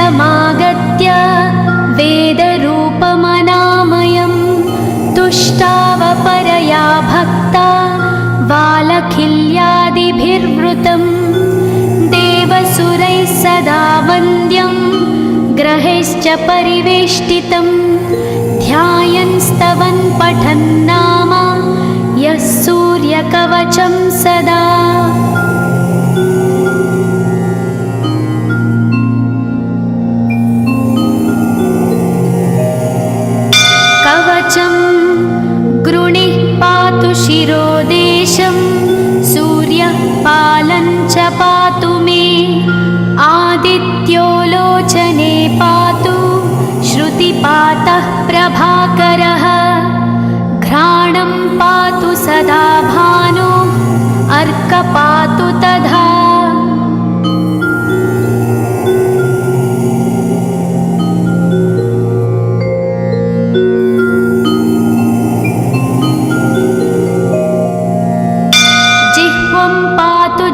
समागत्य वेदरूपमनामयं तुष्टावपरया भक्ता वालखिल्यादिभिर्वृतं देवसुरैः सदा वन्द्यं ग्रहैश्च परिवेष्टितं ध्यायन् स्तवन् पठन् नाम यः सूर्यकवचं सदा। कवचं गृणिः पातु शिरोदेशं सूर्यः पालं च पातु मे आदित्यो लोचने पातु श्रुतिपातः प्रभाकरः घ्राणं पातु सदा भानो अर्कः पातु तथा।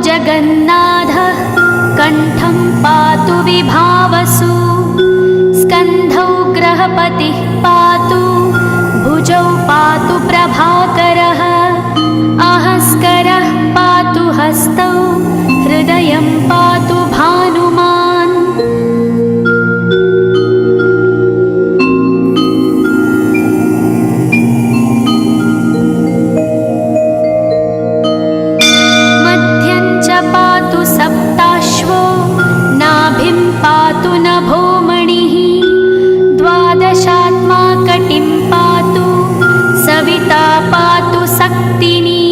जगन्नाथः कण्ठं पातु विभावसु स्कन्धौ ग्रहपतिः पातु भुजौ पातु प्रभाकरः अहस्करः पातु हस्तौ हृदयं पातु भानुमान्। पातु सप्ताश्वो नाभिं पातु नभोमणिः द्वादशात्मा कटिं पातु सविता पातु सक्तिनी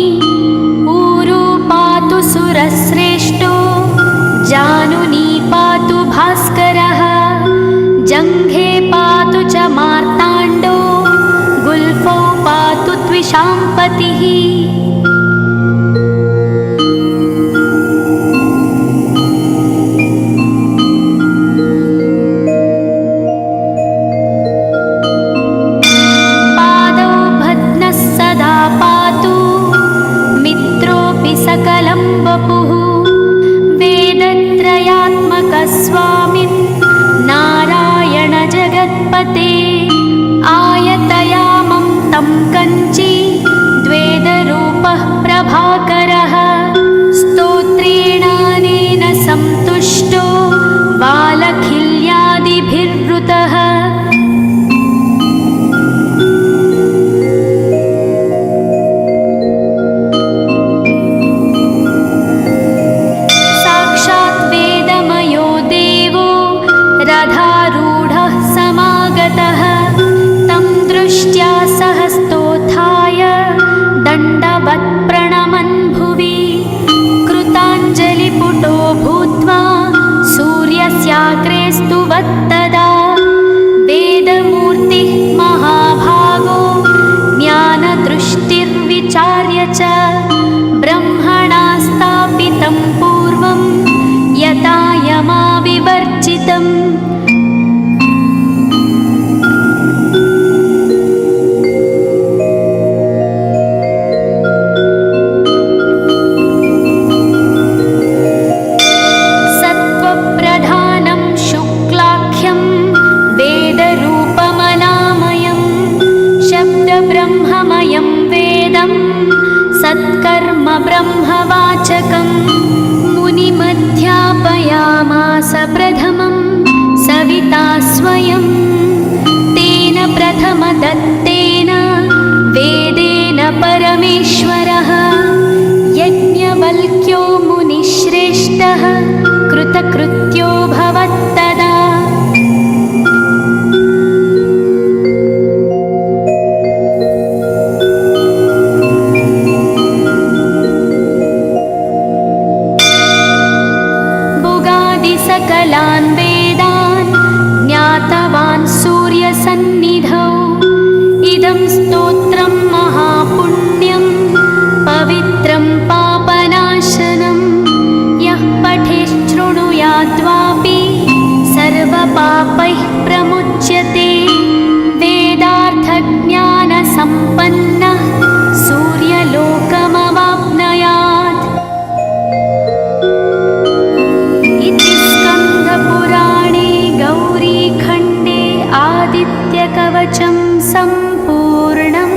ऊरू पातु सुरश्रेष्ठो जानुनी पातु भास्करः जङ्घे पातु च मार्ताण्डो गुल्फौ पातु त्विषाम्पतिः। सकलं वपुः वेदत्रयात्मकः स्वामिन् नारायण जगत्पते आयतयामं तं कञ्ची द्वेदरूपः प्रभाकरः स्तोत्रेणानेन सन्तुष्टो वालखिल्यादिभिर्वृतः। रथारूढः समागतः तं दृष्ट्या सहस्तोत्थाय दण्डवत् प्रणमन् भुवि कृताञ्जलिपुटो भूत्वा सूर्यस्याग्रे स्तुवत्तदा वेदमूर्तिः महाभागो ज्ञानदृष्टिर्विचार्य च ब्रह्मणा स्थापितं पूर्वं यथा यमाविवर्जितम्। सत्त्वप्रधानं शुक्लाख्यं वेदरूपमनामयं शब्दब्रह्ममयं वेदं सत्कर्म ब्रह्मवाचकम् मुनिमध्यापयामास प्रथमं सविता स्वयं तेन प्रथमदत्तेन वेदेन परमेश्वरः यज्ञवल्क्यो मुनिश्रेष्ठः कृतकृत्यो भवत्तदा। सकलान् वेदान् ज्ञातवान् सूर्यसन्निधौ इदं स्तोत्रं महापुण्यं पवित्रं पापनाशनं यः पठेत् शृणुयात् कवचं सम्पूर्णम्।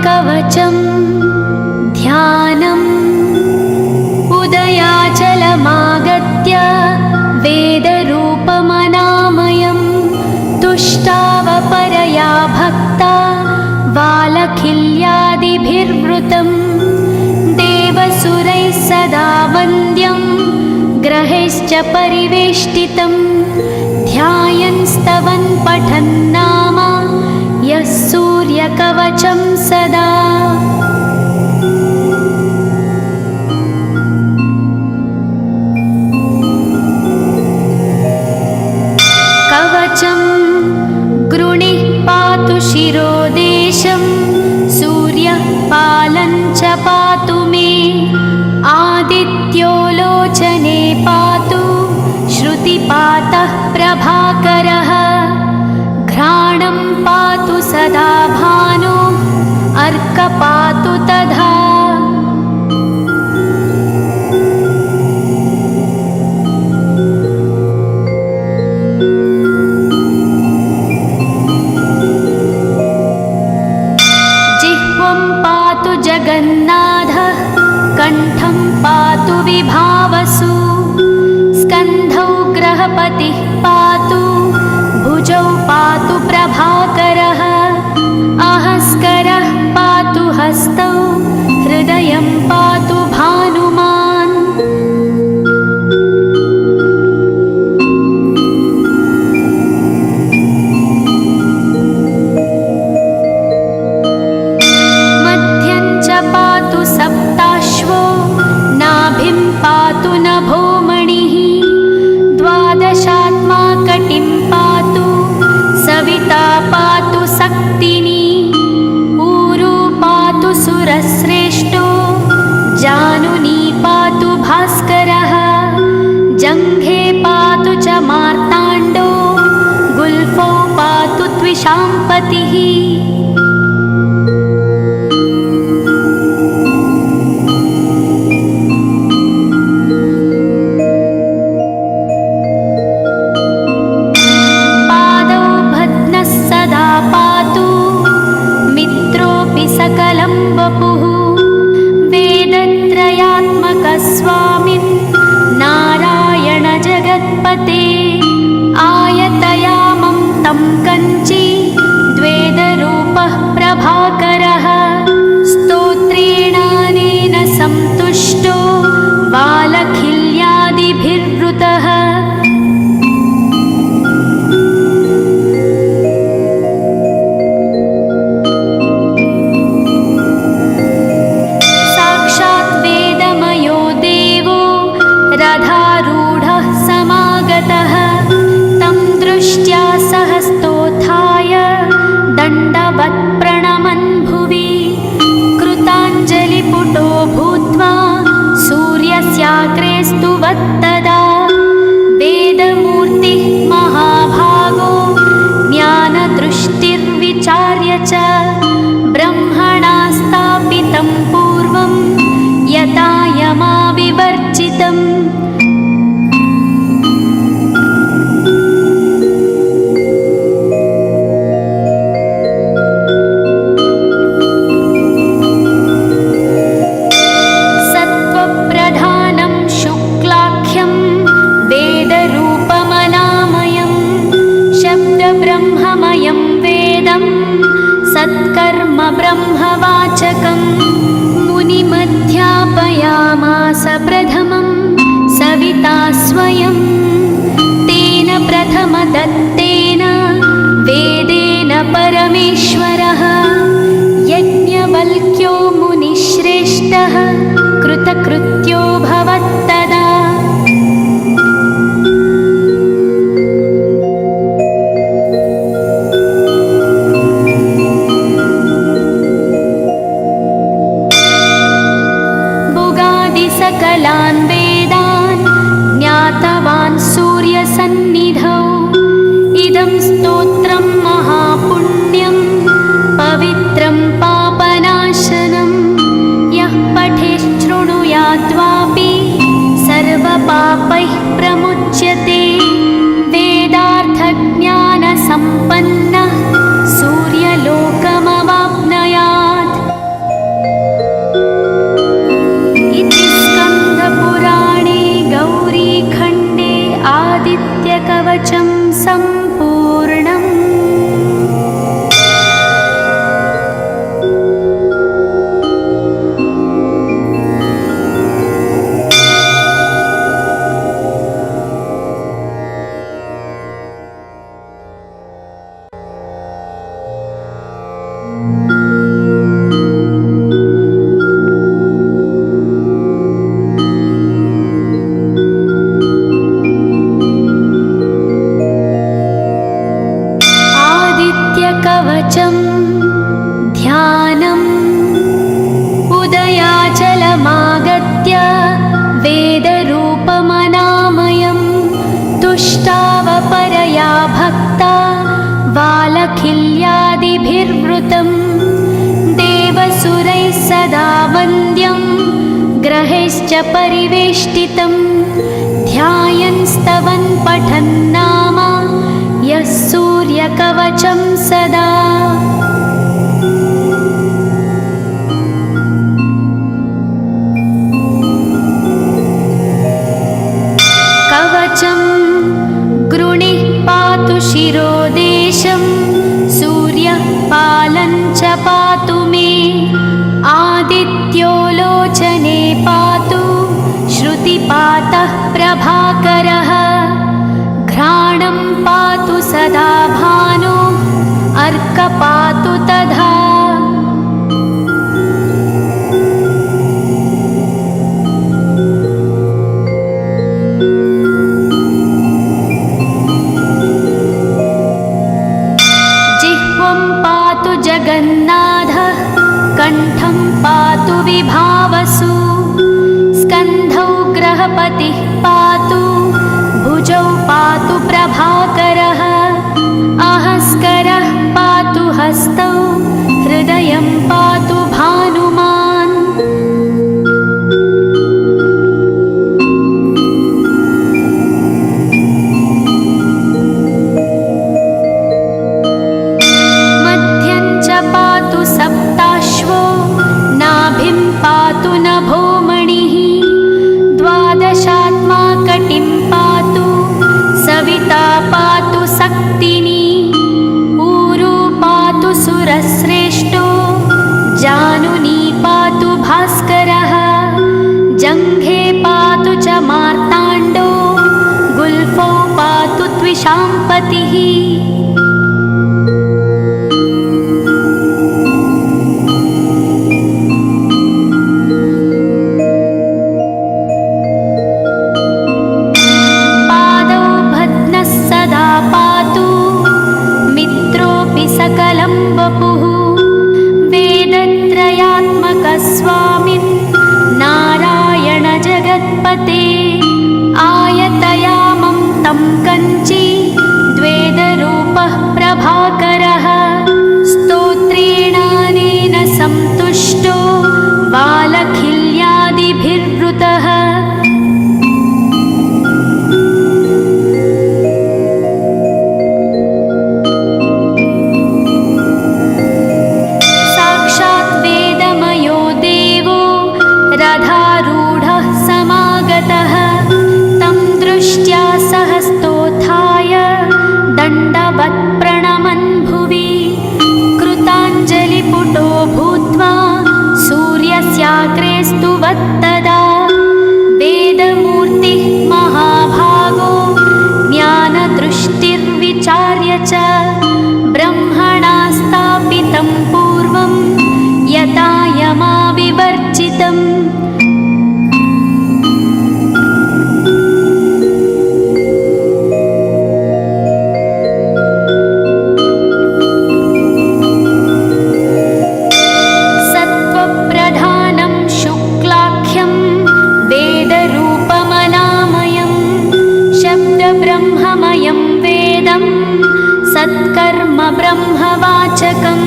कवचं ध्यानम् उदयाचलमागत्य वेदरूपमनामयं तुष्टावपरया भक्ता वालखिल्यादिभिर्वृतं देवसुरैः सदा वन्द्यं ग्रहैश्च परिवेष्टितं ध्यायन् स्तवन् पठन् नाम यः सूर्यकवचं सदा। कवचं गृणिः पातु शिरोदेशं सूर्यः पालं च पातु मे आदित्यो लोचने पातु श्रुतिपातः प्रभाकरः घ्राणं पातु सदा भानो अर्क पातु तथा। जिह्वं पातु जगन्नाथः कण्ठं पातु विभावसु स्कन्धौ ग्रहपतिः पातु भुजौ पातु प्रभाकरः अहस्करः पातु हस्तौ हृदयं पातु भानुमान्। मध्यं च पातु सप्ताश्वो नाभिं पातु नभोमणिः द्वादशात्मा कटिं पातु सविता पातु सक्तिनी ऊरू पातु सुरश्रेष्ठो जानुनी पातु भास्करः जङ्घे पातु च मार्ताण्डो गुल्फौ पातु त्विषाम्पतिः। सकलं वपुः वेदत्रयात्मकस्वामिन् नारायण जगत्पते आयतयामं तं कञ्ची द्वेदरूपः प्रभाकरः स्तोत्रेणानेन सन्तुष्टो वालखिल्यादिभिर्वृतः। रथारूढः समागतः तं दृष्ट्या सहस्तोत्थाय दण्डवत् प्रणमन् भुवि कृताञ्जलिपुटो भूत्वा सूर्यस्याग्रे स्तुवत्तदा वेदमूर्तिः महाभागो ज्ञानदृष्टिर्विचार्य च ब्रह्मणा स्थापितं पूर्वं यथा यमाविवर्जितम्। सत्त्वप्रधानं शुक्लाख्यं वेदरूपमनामयं शब्दब्रह्ममयं वेदं सत्कर्म ब्रह्मवाचकम् मुनिमध्यापयामास प्रथमं सविता स्वयं तेन प्रथमदत्तेन वेदेन परमेश्वरः यज्ञवल्क्यो मुनिश्रेष्ठः कृतकृत्यो भवत्तदा। कवचं सम्पूर्णम्। कवचं ध्यानम् उदयाचलमागत्य वेदरूपमनामयं तुष्टावपरया भक्ता वालखिल्यादिभिर्वृतं देवसुरैः सदा वन्द्यं ग्रहैश्च परिवेष्टितं ध्यायन् स्तवन् पठन् नाम यः सूर्यकवचं सदा। कवचं गृणिः पातु शिरोदेशं सूर्यः पालं च पातु मे आदित्यो लोचने पातु श्रुतिपातः प्रभाकरः घ्राणं पातु सदा भानो अर्क पातु तथा। जिह्वं पातु जगन्नाथः कण्ठं पातु विभावसु स्कन्धौ ग्रहपतिः पातु भुजौ पातु प्रभाकरः अहस्करः पातु हस्तौ हृदयं पातु भानुमान्। मध्यं च पातु सप्ताश्वो नाभिं पातु नभोमणिः द्वादशात्मा कटिं पातु सविता पातु सक्तिनी ऊरू पातु सुरश्रेष्ठो जानुनी पातु भास्करः जङ्घे पातु च मार्ताण्डो गुल्फौ पातु त्विषाम्पतिः। सकलं वपुः वेदत्रयात्मकस्वामिन् नारायण जगत्पते आयतयामं तं कञ्ची द्वेदरूपः प्रभाकरः स्तोत्रेणानेन सन्तुष्टो वालखिल्यादिभिर्वृतः। रथारूढः समागतः तं दृष्ट्या सहस्तोत्थाय दण्डवत् प्रणमन् भुवि कृताञ्जलिपुटो भूत्वा सूर्यस्याग्रे स्तुवत्तदा वेदमूर्तिः महाभागो ज्ञानदृष्टिर्विचार्य च ब्रह्मणा स्थापितं पूर्वं यथा यमाविवर्जितम्। सत्त्वप्रधानं शुक्लाख्यं वेदरूपमनामयं शब्दब्रह्ममयं वेदं सत्कर्म ब्रह्मवाचकम्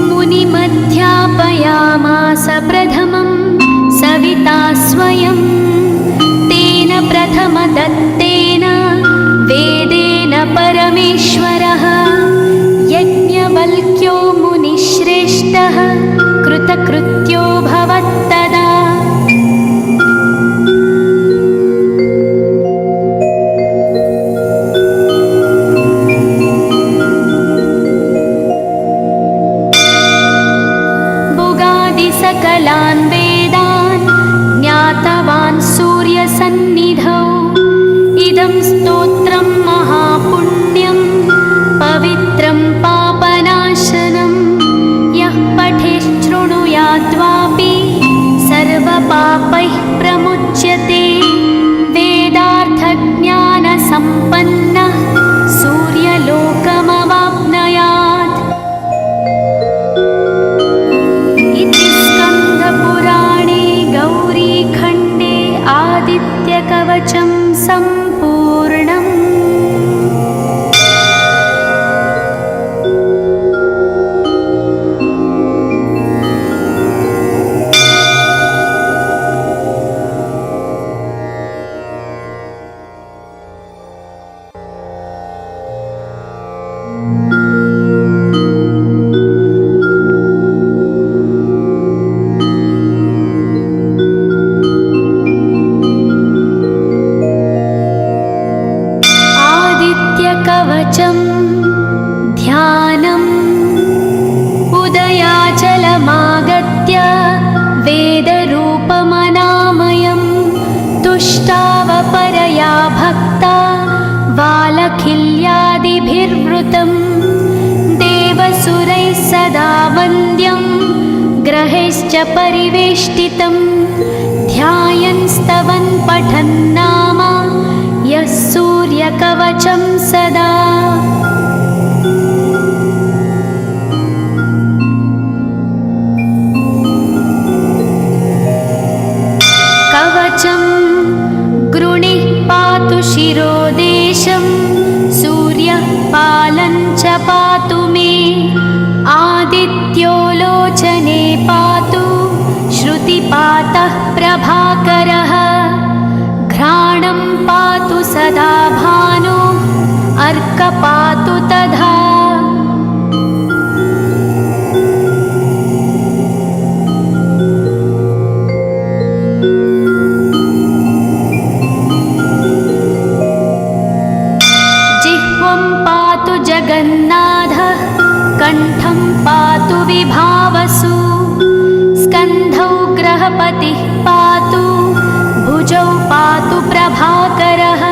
मुनिमध्यापयामास प्रथमं सविता स्वयं तेन प्रथमदत्तेन वेदेन परमेश्वरः यज्ञवल्क्यो मुनिश्रेष्ठः कृतकृत्यो भवत्तदा। सूर्यकवचं ध्यानम् उदयाचलमागत्य वेदरूपमनामयं तुष्टावपरया भक्ता वालखिल्यादिभिर्वृतं देवसुरैः सदा वन्द्यं ग्रहैश्च परिवेष्टितं ध्यायन् स्तवन् पठन् नाम यः सूर्यकवचं सदा। कवचं गृणिः पातु शिरोदेशं सूर्यः पालं च पातु मे आदित्यो लोचने पातु श्रुतिपातः प्रभाकरः घ्राणं पातु सदा भानो अर्कपातु तथा। जिह्वं पातु जगन्नाथः कण्ठं पातु विभावसु स्कन्धौ ग्रहपतिः पातु भुजौ पातु प्रभाकरः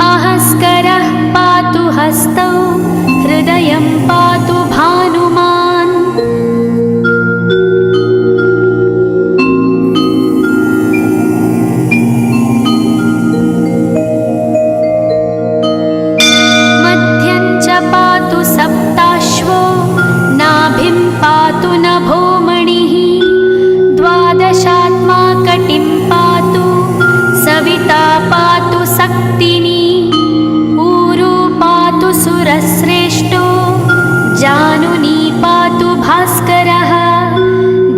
अहस्करः पातु हस्तौ हृदयं पातु भानुमान्। मध्यं च पातु सप्ताश्वो नाभिं पातु नभोमणिः द्वादशात्मा कटिं पातु सविता पातु सक्तिनी ऊरू पातु सुरश्रेष्ठो जानुनी पातु भास्करः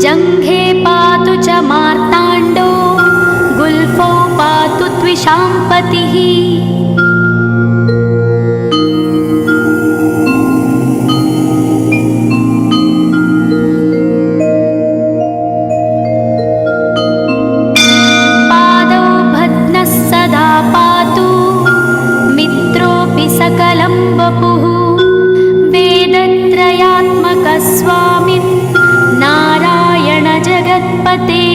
जङ्घे पातु च मार्ताण्डो गुल्फौ पातु त्विषाम्पतिः। सकलं वपुः वेदत्रयात्मकस्वामिन् नारायण जगत्पते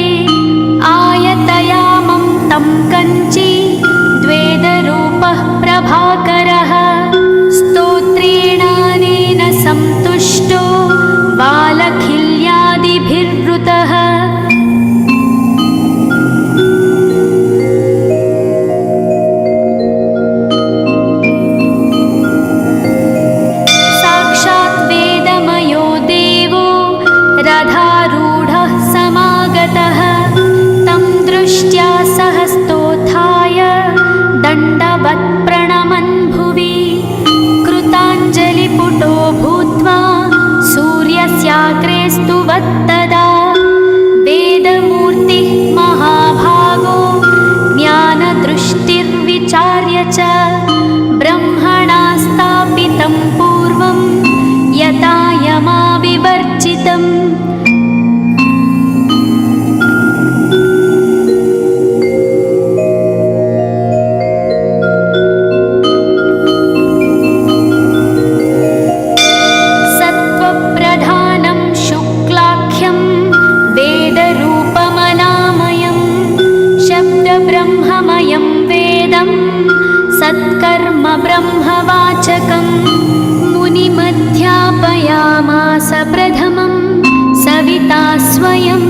आयतयामं तं कञ्ची द्वेदरूपः प्रभाकरः स्तोत्रेणानेन सन्तुष्टो वालखिल्यादिभिर्वृतः। रथारूढः समागतः तं दृष्ट्या सहस्तोत्थाय दण्डवत् प्रणमन् भुवि कृताञ्जलिपुटो भूत्वा सूर्यस्याग्रे स्तुवत्तदा वेदमूर्तिः महाभागो ज्ञानदृष्टिर्विचार्य च ब्रह्मणा स्थापितं पूर्वं यथा यमाविवर्जितम्। सत्त्वप्रधानं शुक्लाख्यं वेदरूपमनामयं शब्दब्रह्ममयं वेदं सत्कर्म ब्रह्मवाचकम् मुनिमध्यापयामास प्रथमं सविता स्वयं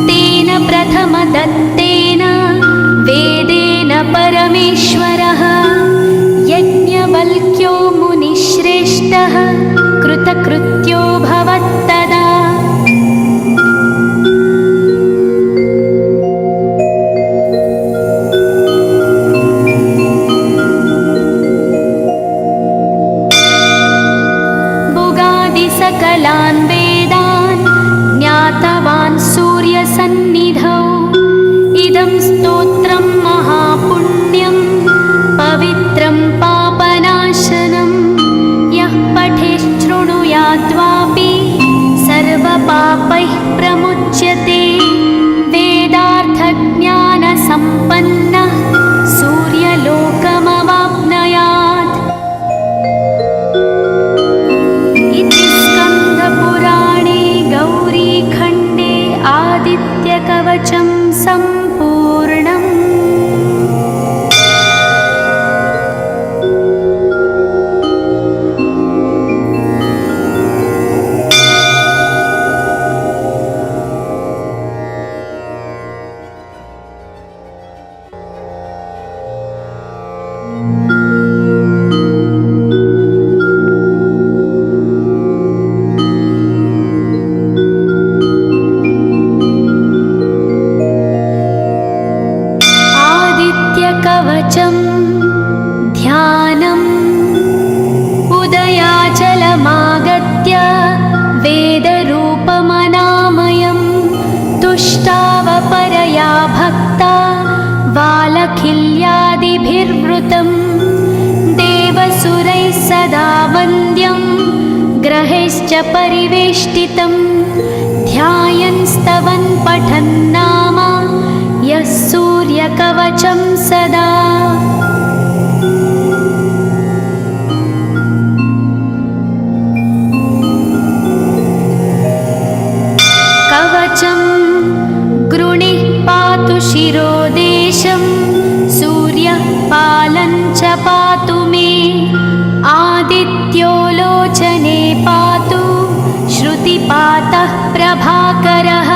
तेन प्रथमदत्तेन वेदेन परमेश्वरः यज्ञवल्क्यो मुनिश्रेष्ठः कृतकृत्यो भवत्तदा। सकलान् वेदान् ज्ञातवान् सूर्यसन्निधौ इदं स्तोत्रं महापुण्यं पवित्रं पापनाशनं यः पठेच्छृणुयाद्वापि सर्वपापैः प्रमुच्यते वेदार्थज्ञानसम्पन्नः सूर्यलोकमवाप्नुयात् विवृतं देवसुरैः सदा वन्द्यं ग्रहैश्च परिवेष्टितं ध्यायन् स्तवन् पठन् नाम यः सूर्यकवचं सदा। कवचं गृणिः पातु शिरोदेशं सूर्यः पालं च पातु मे आदित्यो लोचने पातु श्रुतिपातः प्रभाकरः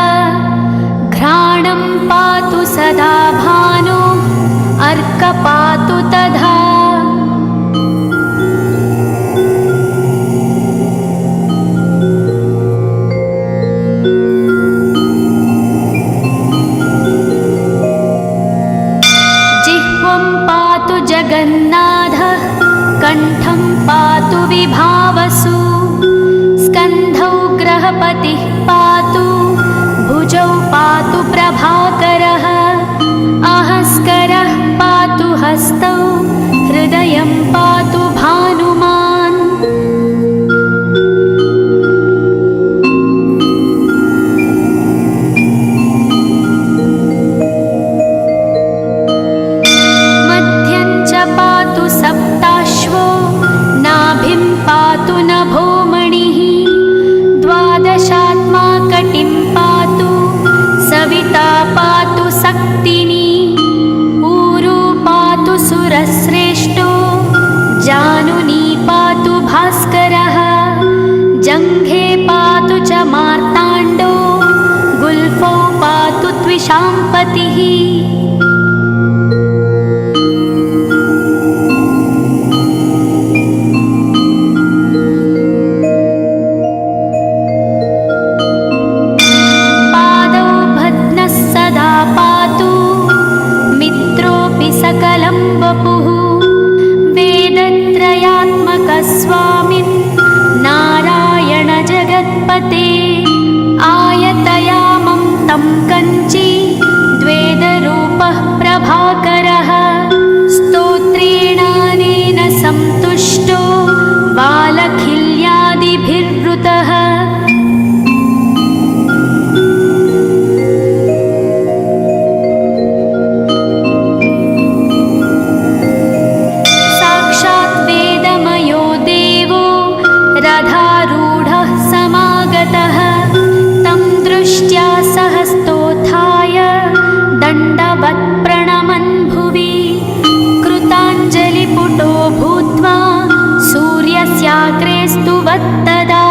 घ्राणं पातु सदा भानो अर्कः पातु तथा। जगन्नाथः कण्ठं पातु विभावसु स्कन्धौ ग्रहपतिः पातु भुजौ पातु प्रभाकरः अहस्करः पातु हस्तौ हृदयं पातु भानुमान्। सप्ताश्वो नाभिं पातु नभोमणिः द्वादशात्मा कटिं पातु सविता पातु सक्तिनी ऊरू पातु सुरश्रेष्ठो जानुनी पातु भास्करः जङ्घे पातु च मार्ताण्डो गुल्फौ पातु त्विषाम्पतिः। सकलं वपुः वेदत्रयात्मकः स्वामिन् नारायण जगत्पते आयतयामं तं कञ्ची द्वेदरूपः प्रभाकरः स्तोत्रेणानेन सन्तुष्टो बालखिल्यादिभिर्वृतः। रथारूढः समागतः तं दृष्ट्या सहस्तोत्थाय दण्डवत् प्रणमन् भुवि कृताञ्जलिपुटो भूत्वा सूर्यस्याग्रे स्तुवत्तदा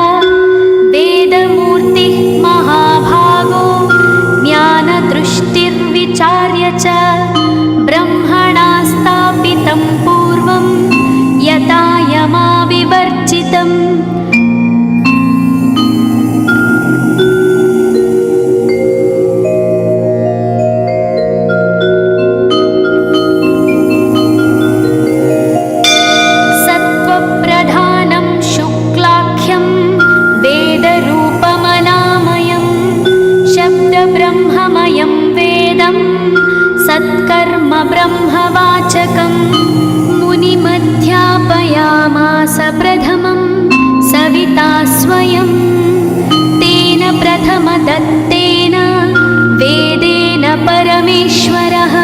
वेदमूर्तिः महाभागो ज्ञानदृष्टिर्विचार्य च ब्रह्मणा स्थापितं पूर्वं यथा यमाविवर्जितम्। सत्त्वप्रधानं शुक्लाख्यं वेदरूपमनामयं शब्दब्रह्ममयं वेदं सत्कर्म ब्रह्मवाचकम् मुनिमध्यापयामास प्रथमं सविता स्वयं तेन प्रथमदत्तेन वेदेन परमेश्वरः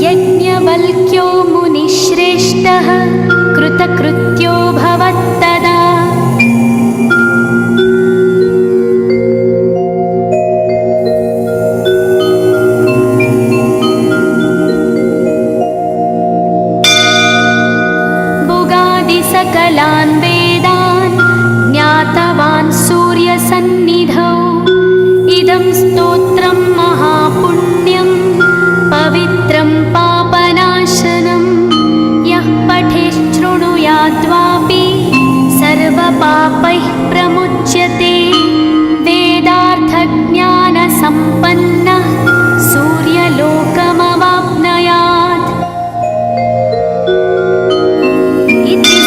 यज्ञवल्क्यो मुनिश्रेष्ठः कृतकृत्यो भवत्तदा। सकलान् वेदान् ज्ञातवान् सूर्यसन्निधौ इदं स्तोत्रं महापुण्यं पवित्रं पापनाशनं यः पठेत् शृणुयाद्वापि सर्वपापैः प्रमुच्यते वेदार्थज्ञानसम्पन्नः सूर्यलोकमवाप्नुयात्।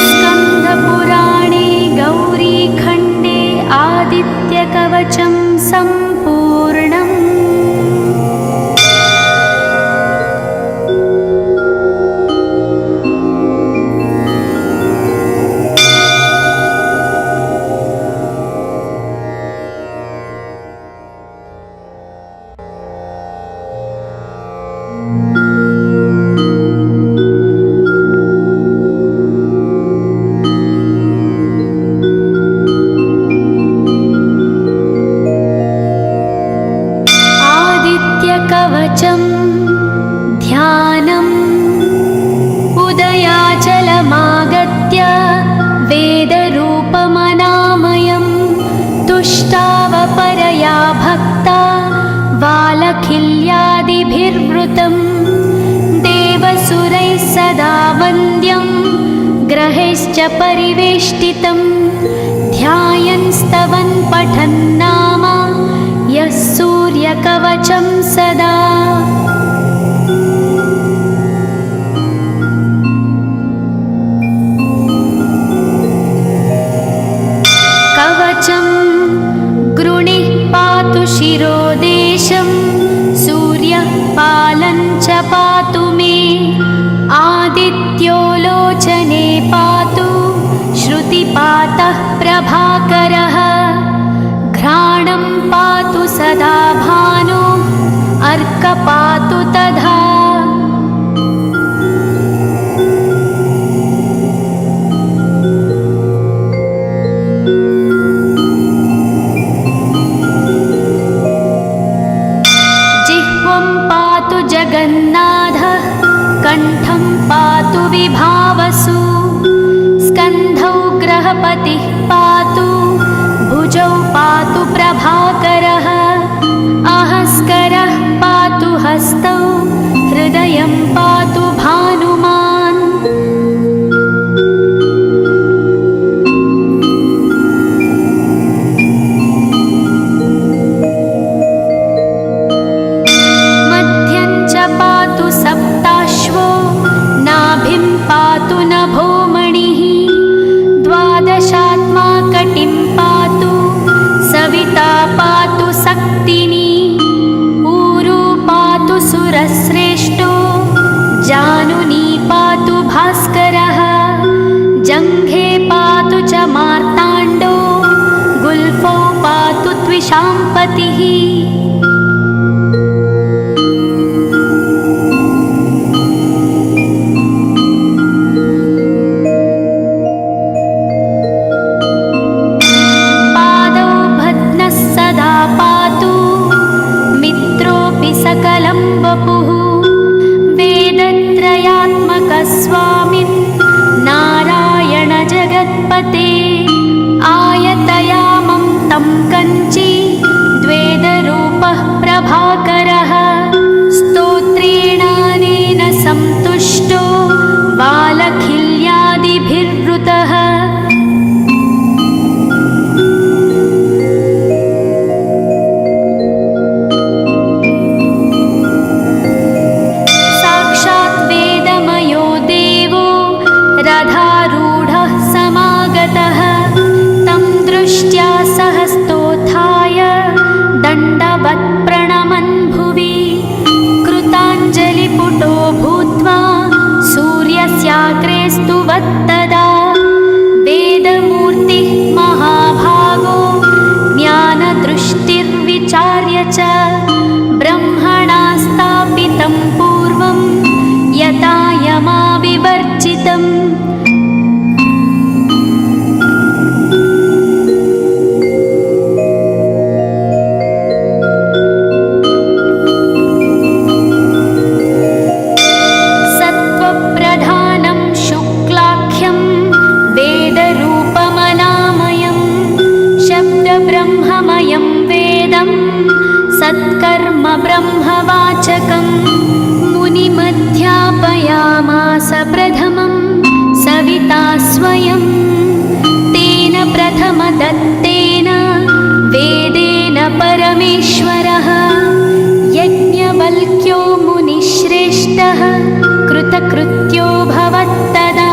स्कन्दपुराणे गौरीखण्डे आदित्यकवचं सम्पूर्णम्। सूर्यैश्च परिवेष्टितं ध्यायन् स्तवन् पठन् नाम यः सूर्यकवचं सदा। कवचं गृणिः पातु शिरोदेशं सूर्यः पालं च पातु मे आदित्यो लोचने पातु श्रुतिपातः प्रभाकरः घ्राणं पातु सदा भानो अर्कपातु तथा। जिह्वं पातु जगन्नाथः कण्ठं पातु विभावसु स्कन्धौ ग्रहपतिः पातु भुजौ पातु प्रभाकरः अहस्करः पातु हस्तौ हृदयं पातु भानुमान्। मध्यं च पातु सप्ताश्वो नाभिं पातु नभोमणिः द्वादशात्मा कटिं पातु सविता पातु सक्तिनी ऊरू पातु सुरश्रेष्ठो जानुनी पातु भास्करः जङ्घे पातु च मार्ताण्डो गुल्फौ पातु त्विषाम्पतिः। सकलं वपुः वेदत्रयात्मकस्वामिन् नारायण जगत्पते आयतयामं तं कञ्ची द्वेदरूपः प्रभाकरः स्तोत्रेणानेन सन्तुष्टो बालखिल्यादिभिर्वृतः। रथारूढः समागतः तं दृष्ट्या सहस्तोत्थाय दण्डवत् प्रणमन् भुवि कृताञ्जलिपुटो भूत्वा सूर्यस्याग्रे स्तुवत्तदा वेदमूर्तिः महाभागो ज्ञानदृष्टिर्विचार्य च ब्रह्मणा स्थापितं पूर्वं यथा यमाविवर्जितम्। सत्त्वप्रधानं शुक्लाख्यं वेदरूपमनामयं शब्दब्रह्ममयं वेदं सत्कर्म ब्रह्मवाचकम् मुनिमध्यापयामास प्रथमं सविता स्वयं तेन प्रथमदत्तेन वेदेन परमेश्वरः यज्ञवल्क्यो मुनिश्रेष्ठः कृतकृत्यो भवत्तदा।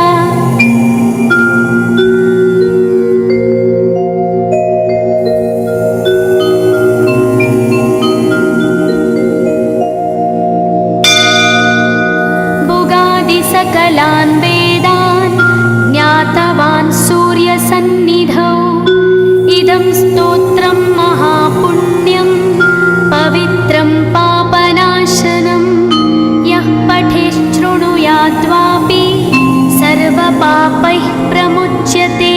सकलान् वेदान् ज्ञातवान् सूर्यसन्निधौ इदं स्तोत्रं महापुण्यं पवित्रं पापनाशनं यः पठेच्छृणुयाद्वापि सर्वपापैः प्रमुच्यते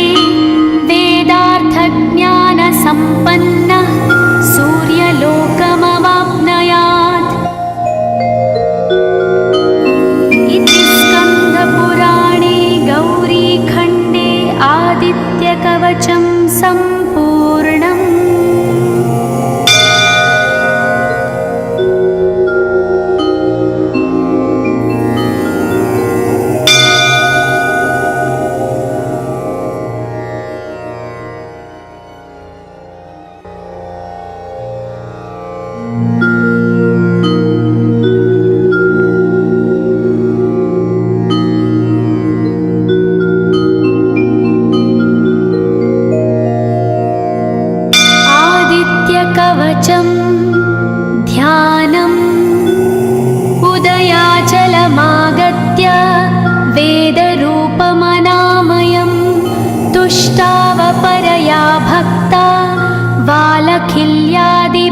वेदार्थज्ञानसम्पन्नः सूर्यलोकमवाप्नुयात्। इति स्कन्दपुराणे गौरीखण्डे आदित्यकवचं सम्पूर्णम्।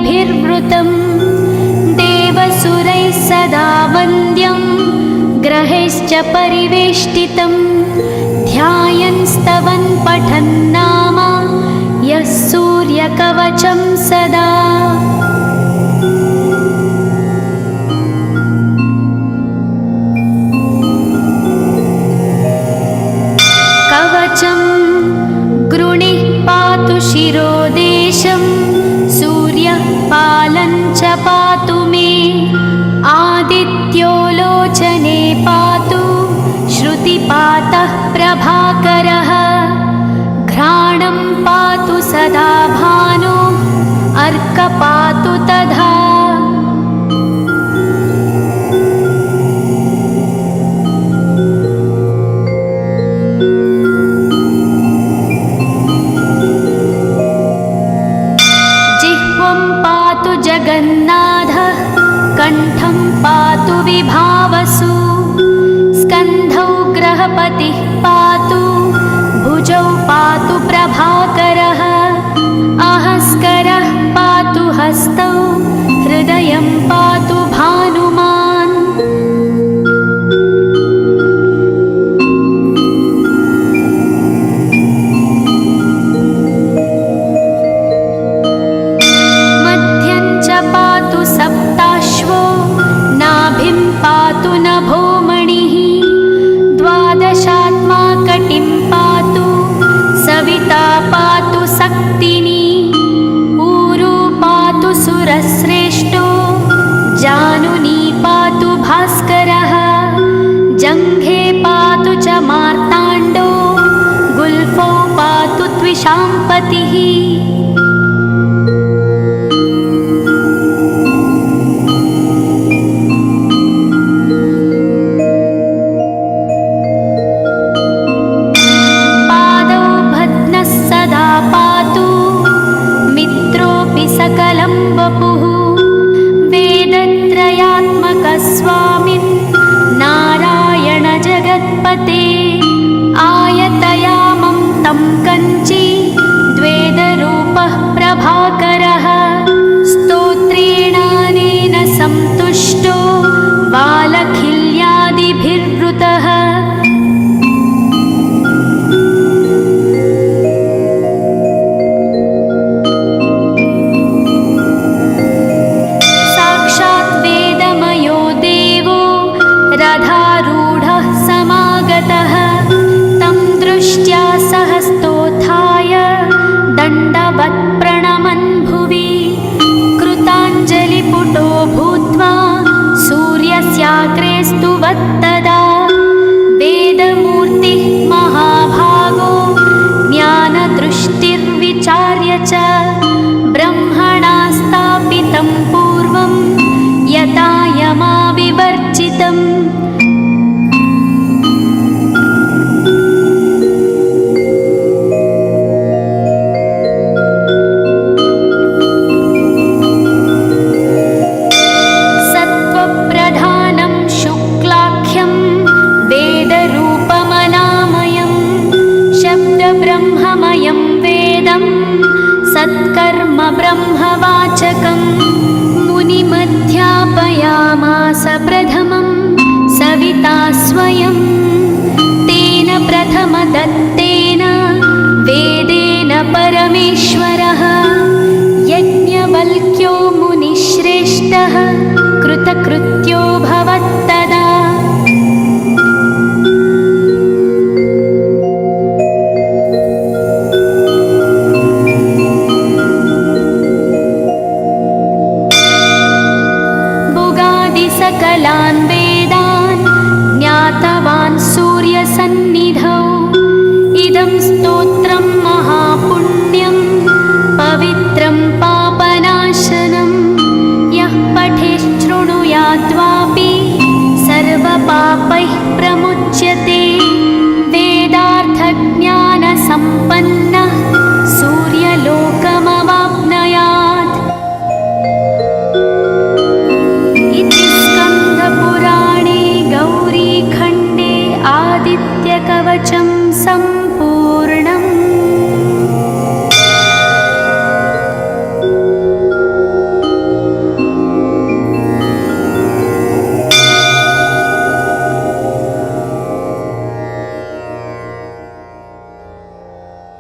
सूर्यसूर्यादिभिर्वृतं देवसुरैः सदा वन्द्यं ग्रहैश्च परिवेष्टितं ध्यायन् स्तवन् पठन् नाम यः सूर्यकवचं सदा। कवचं गृणिः पातु शिरोदेशं सूर्यः पालं च पातु मे आदित्यो लोचने पातु श्रुतिपातः प्रभाकरः घ्राणं पातु सदा भानु अर्क पातु तथा। जगन्नाथः कण्ठं पातु विभावसु स्कन्धौ ग्रहपतिः पातु भुजौ पातु प्रभाकरः अहस्करः पातु हस्तौ हृदयं पातु भानुमान्। सप्ताश्वो नाभिं पातु नभोमणिः द्वादशात्मा कटिं पातु सविता पातु सक्तिनी ऊरू पातु सुरश्रेष्ठो जानुनी पातु भास्करः जङ्घे पातु च मार्ताण्डो गुल्फौ पातु त्विषाम्पतिः। सकलं वपुः वेदत्रयात्मकस्वामिन् नारायण जगत्पते आयतयामं तं कञ्ची द्वेदरूपः प्रभाकरः स्तोत्रेणानेन सन्तुष्टो बालखिल्यादिभिर्वृतः। रथारूढः समागतः तं दृष्ट्या सहस्तोत्थाय दण्डवत् प्रणमन् भुवि कृताञ्जलिपुटो भूत्वा सूर्यस्याग्रे स्तुवत्तदा वेदमूर्तिः महाभागो ज्ञानदृष्टिर्विचार्य च ब्रह्मणा स्थापितं पूर्वं यथा यमाविवर्जितम्। सत्त्वप्रधानं शुक्लाख्यं वेदरूपमनामयं शब्दब्रह्ममयं वेदं सत्कर्म ब्रह्मवाचकं मुनिमध्यापयामास प्रथमं सविता स्वयं तेन प्रथमदत्तेन वेदेन परमेश्वरः यज्ञवल्क्यो मुनिश्रेष्ठः कृतकृत्यो भवत्तदा। सकलान् वेदान् ज्ञातवान् सूर्यसन्निधौ इदं स्तोत्रं महापुण्यं पवित्रं पापनाशनं यः पठेच्छृणुयाद्वापि सर्वपापैः प्रमुच्यते वेदार्थज्ञानसम्पन्नः सूर्यलोकमवाप्नुयात्। पुराणे गौरीखण्डे आदित्यकवचं सम्पूर्णम्।